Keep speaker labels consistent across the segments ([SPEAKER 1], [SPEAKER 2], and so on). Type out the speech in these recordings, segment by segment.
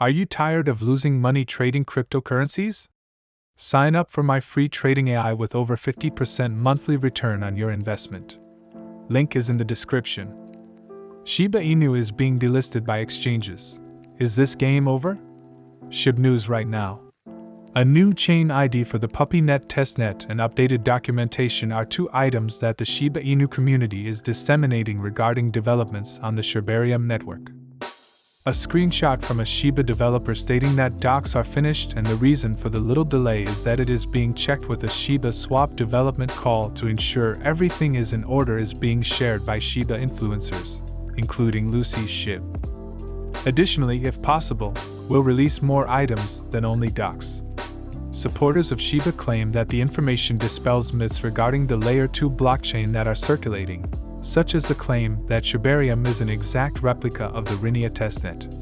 [SPEAKER 1] Are you tired of losing money trading cryptocurrencies? Sign up for my free trading AI with over 50% monthly return on your investment. Link is in the description. Shiba Inu is being delisted by exchanges. Is this game over? Shib news right now. A new chain ID for the PuppyNet testnet and updated documentation are two items that the Shiba Inu community is disseminating regarding developments on the Shibarium network. A screenshot from a Shiba developer stating that docs are finished, and the reason for the little delay is that it is being checked with a Shibaswap development call to ensure everything is in order is being shared by Shiba influencers, including Lucy Shib. Additionally, if possible, we'll release more items than only docs. Supporters of Shiba claim that the information dispels myths regarding the Layer 2 blockchain that are circulating, such as the claim that Shibarium is an exact replica of the Rinia testnet.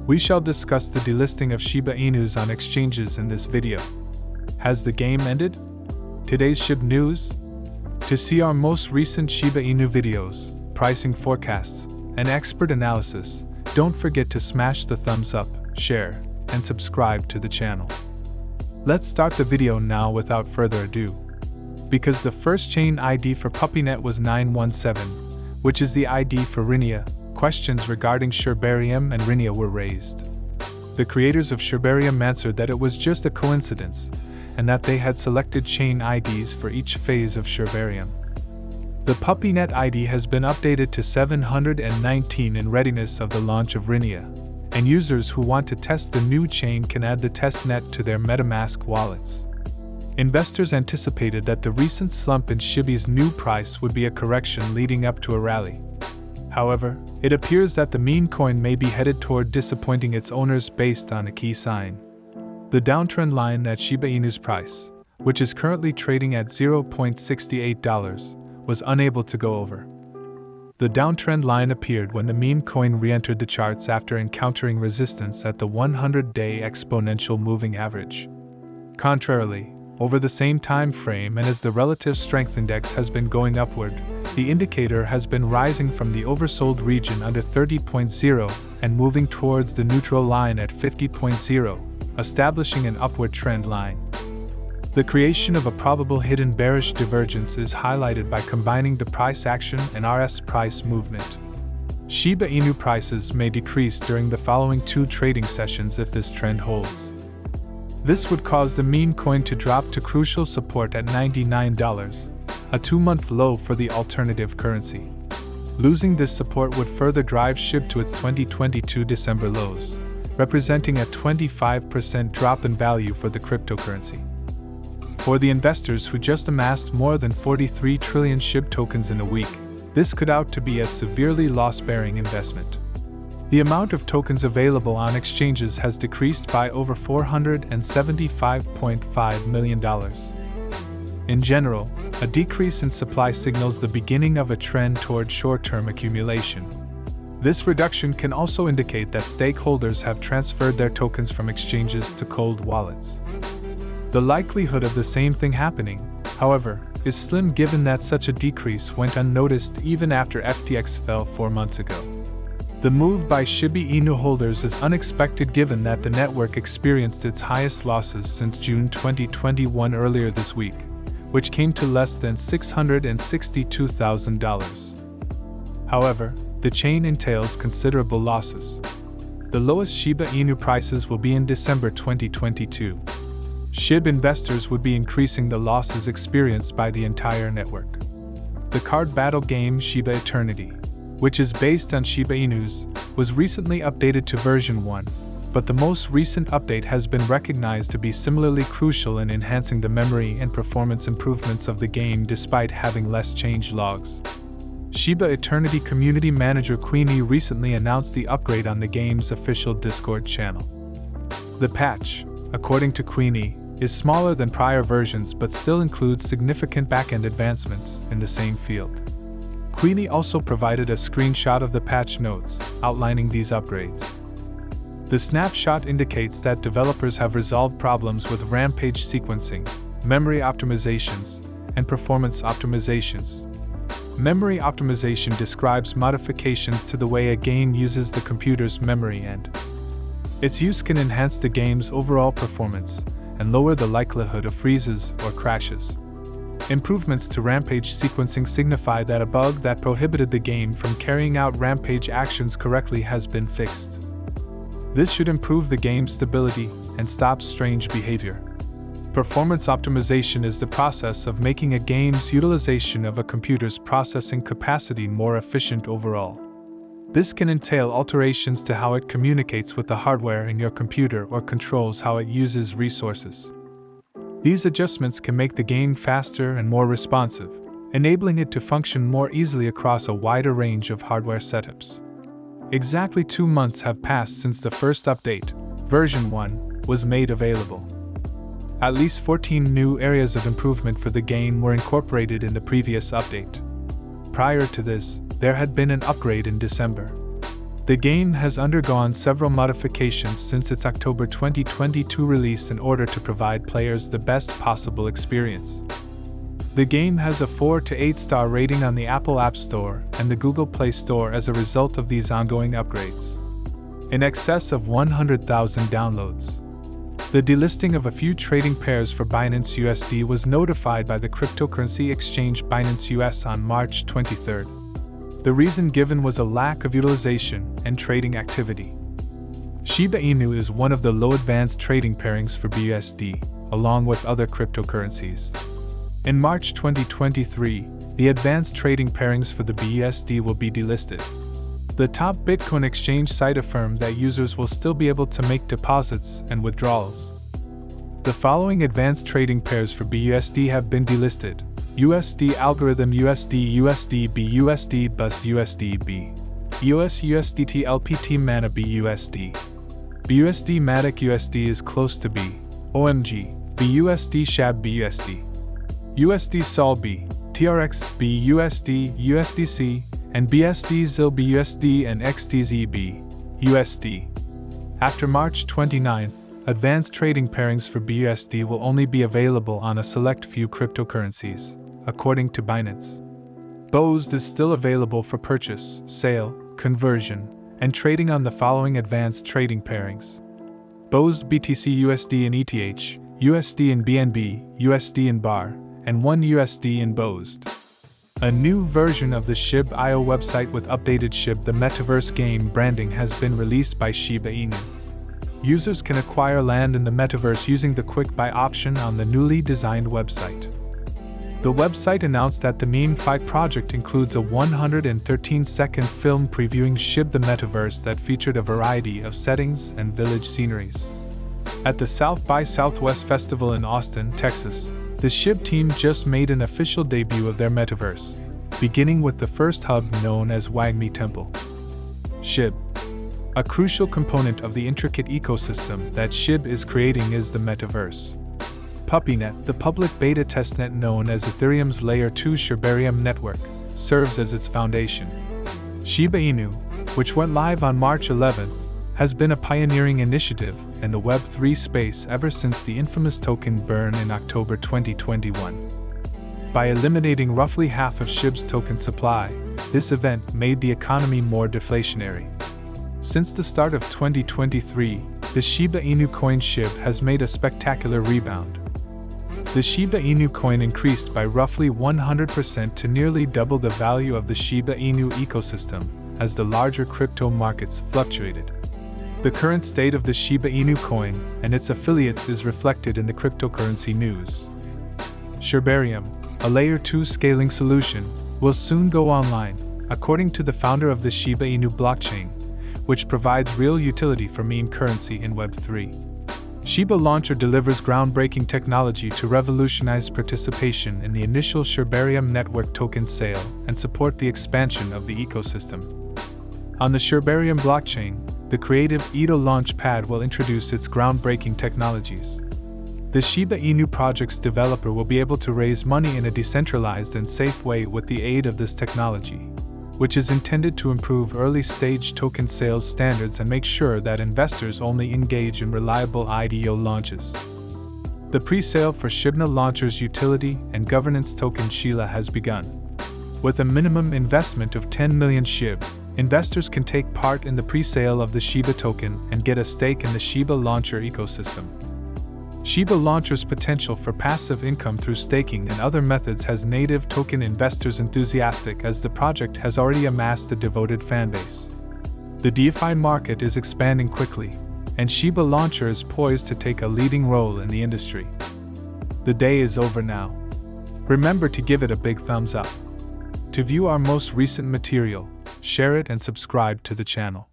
[SPEAKER 1] We shall discuss the delisting of Shiba Inus on exchanges in this video. Has the game ended? Today's Shib news? To see our most recent Shiba Inu videos, pricing forecasts, and expert analysis, don't forget to smash the thumbs up, share, and subscribe to the channel. Let's start the video now without further ado. Because the first chain ID for PuppyNet was 917, which is the ID for Rinia, questions regarding Shibarium and Rinia were raised. The creators of Shibarium answered that it was just a coincidence, and that they had selected chain IDs for each phase of Shibarium. The PuppyNet ID has been updated to 719 in readiness of the launch of Rinia, and users who want to test the new chain can add the testnet to their MetaMask wallets. Investors anticipated that the recent slump in Shibi's new price would be a correction leading up to a rally. However, it appears that the meme coin may be headed toward disappointing its owners based on a key sign. The downtrend line that Shiba Inu's price, which is currently trading at $0.68, was unable to go over. The downtrend line appeared when the meme coin re-entered the charts after encountering resistance at the 100-day exponential moving average. Contrarily, over the same time frame and as the relative strength index has been going upward, the indicator has been rising from the oversold region under 30.0 and moving towards the neutral line at 50.0, establishing an upward trend line. The creation of a probable hidden bearish divergence is highlighted by combining the price action and RS price movement. Shiba Inu prices may decrease during the following two trading sessions if this trend holds. This would cause the meme coin to drop to crucial support at $99, a 2-month low for the alternative currency. Losing this support would further drive Shib to its 2022 December lows, representing a 25% drop in value for the cryptocurrency. For the investors who just amassed more than 43 trillion Shib tokens in a week, this could out to be a severely loss-bearing investment. The amount of tokens available on exchanges has decreased by over $475.5 million. In general, a decrease in supply signals the beginning of a trend toward short-term accumulation. This reduction can also indicate that stakeholders have transferred their tokens from exchanges to cold wallets. The likelihood of the same thing happening, however, is slim given that such a decrease went unnoticed even after FTX fell 4 months ago. The move by Shiba Inu holders is unexpected given that the network experienced its highest losses since June 2021 earlier this week, which came to less than $662,000. However, the chain entails considerable losses. The lowest Shiba Inu prices will be in December 2022. Shib investors would be increasing the losses experienced by the entire network. The card battle game Shiba Eternity, which is based on Shiba Inus, was recently updated to version 1, but the most recent update has been recognized to be similarly crucial in enhancing the memory and performance improvements of the game despite having less change logs. Shiba Eternity community manager Queenie recently announced the upgrade on the game's official Discord channel. The patch, according to Queenie, is smaller than prior versions but still includes significant backend advancements in the same field. Queenie also provided a screenshot of the patch notes, outlining these upgrades. The snapshot indicates that developers have resolved problems with rampage sequencing, memory optimizations, and performance optimizations. Memory optimization describes modifications to the way a game uses the computer's memory and Its use can enhance the game's overall performance and lower the likelihood of freezes or crashes. Improvements to rampage sequencing signify that a bug that prohibited the game from carrying out rampage actions correctly has been fixed. This should improve the game's stability and stop strange behavior. Performance optimization is the process of making a game's utilization of a computer's processing capacity more efficient overall. This can entail alterations to how it communicates with the hardware in your computer or controls how it uses resources. These adjustments can make the game faster and more responsive, enabling it to function more easily across a wider range of hardware setups. Exactly 2 months have passed since the first update, version 1, was made available. At least 14 new areas of improvement for the game were incorporated in the previous update. Prior to this, there had been an upgrade in December. The game has undergone several modifications since its October 2022 release in order to provide players the best possible experience. The game has a 4 to 8 star rating on the Apple App Store and the Google Play Store as a result of these ongoing upgrades. In excess of 100,000 downloads. The delisting of a few trading pairs for Binance USD was notified by the cryptocurrency exchange Binance US on March 23. The reason given was a lack of utilization and trading activity. Shiba Inu is one of the low-advanced trading pairings for BUSD, along with other cryptocurrencies. In March 2023, the advanced trading pairings for the BUSD will be delisted. The top Bitcoin exchange site affirmed that users will still be able to make deposits and withdrawals. The following advanced trading pairs for BUSD have been delisted: USD Algorithm USD USDB USD Bust USDB US USDT LPT Mana BUSD BUSD Matic USD is close to B OMG BUSD Shab BUSD USD Sol B TRX BUSD USDC and BSD ZIL BUSD and XTZB USD. After March 29th, advanced trading pairings for BUSD will only be available on a select few cryptocurrencies, according to Binance. BUSD is still available for purchase, sale, conversion, and trading on the following advanced trading pairings: BUSD BTC USD and ETH, USD and BNB, USD and BAR, and 1 USD in BUSD. A new version of the Shib.io website with updated Shib the Metaverse game branding has been released by Shiba Inu. Users can acquire land in the metaverse using the Quick Buy option on the newly designed website. The website announced that the Meme Fight project includes a 113-second film previewing Shib the Metaverse that featured a variety of settings and village sceneries. At the South by Southwest Festival in Austin, Texas, the Shib team just made an official debut of their metaverse, beginning with the first hub known as Wagmi Temple. Shib. A crucial component of the intricate ecosystem that Shib is creating is the metaverse. PuppyNet, the public beta testnet known as Ethereum's Layer 2 Shibarium network, serves as its foundation. Shiba Inu, which went live on March 11th, has been a pioneering initiative in the Web3 space ever since the infamous token burn in October 2021. By eliminating roughly half of Shib's token supply, this event made the economy more deflationary. Since the start of 2023, the Shiba Inu coin Shib has made a spectacular rebound. The Shiba Inu coin increased by roughly 100% to nearly double the value of the Shiba Inu ecosystem as the larger crypto markets fluctuated. The current state of the Shiba Inu coin and its affiliates is reflected in the cryptocurrency news. Shibarium, a Layer 2 scaling solution, will soon go online, according to the founder of the Shiba Inu blockchain, which provides real utility for meme currency in Web3. Shiba Launcher delivers groundbreaking technology to revolutionize participation in the initial Shibarium network token sale and support the expansion of the ecosystem. On the Shibarium blockchain, the creative Edo Launchpad will introduce its groundbreaking technologies. The Shiba Inu project's developer will be able to raise money in a decentralized and safe way with the aid of this technology, which is intended to improve early-stage token sales standards and make sure that investors only engage in reliable IDO launches. The pre-sale for Shibna Launcher's utility and governance token Shila has begun. With a minimum investment of 10 million Shib, Investors can take part in the pre-sale of the Shiba token and get a stake in the Shiba Launcher ecosystem. Shiba Launcher's potential for passive income through staking and other methods has native token investors enthusiastic, as the project has already amassed a devoted fanbase. The DeFi market is expanding quickly, and Shiba Launcher is poised to take a leading role in the industry. The day is over now. Remember to give it a big thumbs up. To view our most recent material, share it and subscribe to the channel.